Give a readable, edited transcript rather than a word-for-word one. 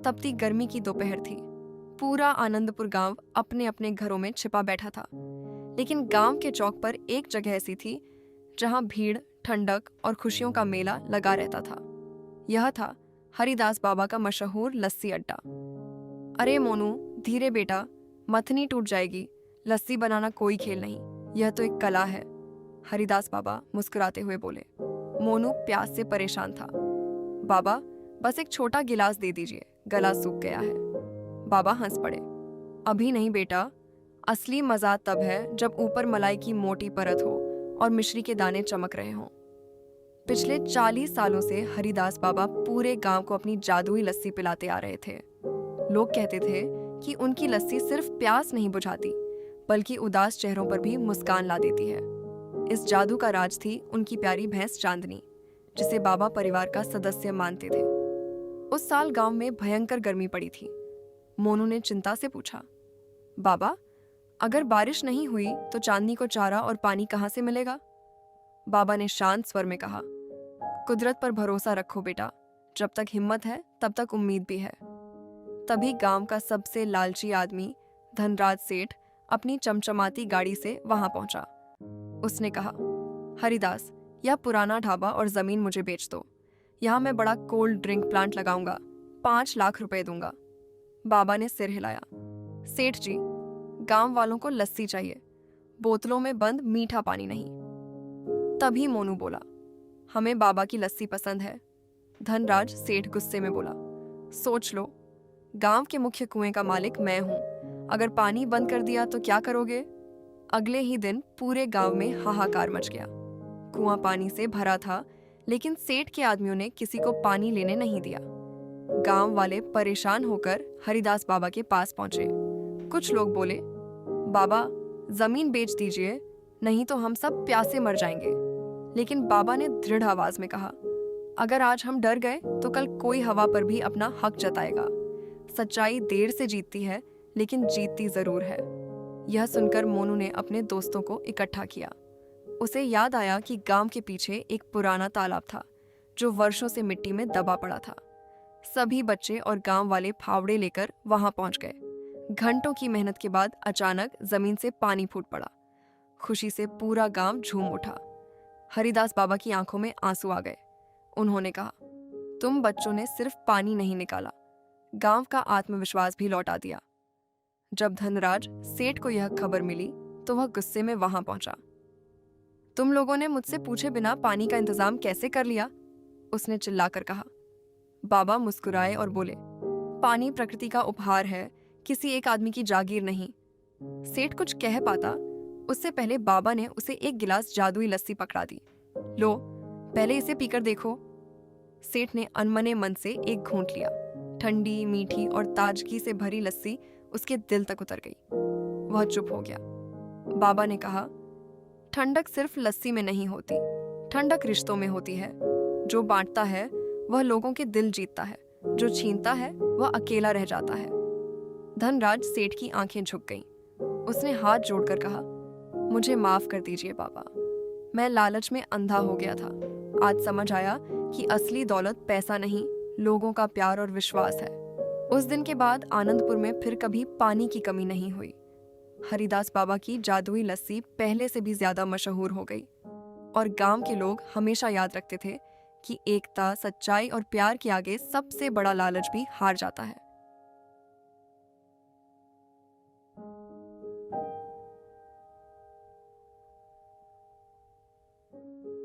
तपती गर्मी की दोपहर थी। पूरा आनंदपुर गांव अपने अपने घरों में छिपा बैठा था। लेकिन गांव के चौक पर एक जगह ऐसी थी जहां भीड़, ठंडक और खुशियों का मेला लगा रहता था। यह था हरिदास बाबा का मशहूर लस्सी अड्डा। अरे मोनू, धीरे बेटा, मथनी टूट जाएगी। लस्सी बनाना कोई खेल नहीं, यह तो एक कला है, हरिदास बाबा मुस्कुराते हुए बोले। मोनू प्यास से परेशान था। बाबा, बस एक छोटा गिलास दे दीजिए, गला सूख गया है। बाबा हंस पड़े। अभी नहीं बेटा, असली मजा तब है जब ऊपर मलाई की मोटी परत हो और मिश्री के दाने चमक रहे हों। पिछले 40 सालों से हरिदास बाबा पूरे गांव को अपनी जादुई लस्सी पिलाते आ रहे थे। लोग कहते थे कि उनकी लस्सी सिर्फ प्यास नहीं बुझाती, बल्कि उदास चेहरों पर भी मुस्कान ला देती है। इस जादू का राज थी उनकी प्यारी भैंस चांदनी, जिसे बाबा परिवार का सदस्य मानते थे। उस साल गांव में भयंकर गर्मी पड़ी थी। मोनू ने चिंता से पूछा, बाबा, अगर बारिश नहीं हुई तो चांदनी को चारा और पानी कहाँ से मिलेगा? बाबा ने शांत स्वर में कहा, कुदरत पर भरोसा रखो बेटा, जब तक हिम्मत है तब तक उम्मीद भी है। तभी गांव का सबसे लालची आदमी धनराज सेठ अपनी चमचमाती गाड़ी से वहां पहुंचा। उसने कहा, हरिदास, यह पुराना ढाबा और जमीन मुझे बेच दो। यहां मैं बड़ा कोल्ड ड्रिंक प्लांट लगाऊंगा, 5 लाख रुपए दूंगा। बाबा ने सिर हिलाया। सेठ जी, गांव वालों को लस्सी चाहिए, बोतलों में बंद मीठा पानी नहीं। तभी मोनू बोला, हमें बाबा की लस्सी पसंद है। धनराज सेठ गुस्से में बोला, सोच लो, गांव के मुख्य कुएं का मालिक मैं हूं। अगर पानी बंद कर दिया तो क्या करोगे? अगले ही दिन पूरे गांव में हाहाकार मच गया। कुआं पानी से भरा था, लेकिन सेठ के आदमियों ने किसी को पानी लेने नहीं दिया। गांव वाले परेशान होकर हरिदास बाबा के पास पहुंचे। कुछ लोग बोले, बाबा, जमीन बेच दीजिए, नहीं तो हम सब प्यासे मर जाएंगे। लेकिन बाबा ने दृढ़ आवाज में कहा, अगर आज हम डर गए तो कल कोई हवा पर भी अपना हक जताएगा। सच्चाई देर से जीतती है, लेकिन जीतती जरूर है। यह सुनकर मोनू ने अपने दोस्तों को इकट्ठा किया। उसे याद आया कि गांव के पीछे एक पुराना तालाब था जो वर्षों से मिट्टी में दबा पड़ा था। सभी बच्चे और गांव वाले फावड़े लेकर वहां पहुंच गए। घंटों की मेहनत के बाद अचानक जमीन से पानी फूट पड़ा। खुशी से पूरा गांव झूम उठा। हरिदास बाबा की आंखों में आंसू आ गए। उन्होंने कहा, तुम बच्चों ने सिर्फ पानी नहीं निकाला, गांव का आत्मविश्वास भी लौटा दिया। जब धनराज सेठ को यह खबर मिली तो वह गुस्से में वहां पहुंचा। तुम लोगों ने मुझसे पूछे बिना पानी का इंतजाम कैसे कर लिया? उसने चिल्लाकर कहा। बाबा मुस्कुराए और बोले, पानी प्रकृति का उपहार है, किसी एक आदमी की जागीर नहीं। सेठ कुछ कह पाता उससे पहले बाबा ने उसे एक गिलास जादुई लस्सी पकड़ा दी। लो, पहले इसे पीकर देखो। सेठ ने अनमने मन से एक घूंट लिया। ठंडी, मीठी और ताजगी से भरी लस्सी उसके दिल तक उतर गई। वह चुप हो गया। बाबा ने कहा, ठंडक सिर्फ लस्सी में नहीं होती, ठंडक रिश्तों में होती है। जो बांटता है वह लोगों के दिल जीतता है, जो छीनता है वह अकेला रह जाता है। धनराज सेठ की आंखें झुक गईं। उसने हाथ जोड़कर कहा, मुझे माफ कर दीजिए बाबा, मैं लालच में अंधा हो गया था। आज समझ आया कि असली दौलत पैसा नहीं, लोगों का प्यार और विश्वास है। उस दिन के बाद आनंदपुर में फिर कभी पानी की कमी नहीं हुई। हरिदास बाबा की जादुई लस्सी पहले से भी ज्यादा मशहूर हो गई और गांव के लोग हमेशा याद रखते थे कि एकता, सच्चाई और प्यार के आगे सबसे बड़ा लालच भी हार जाता है।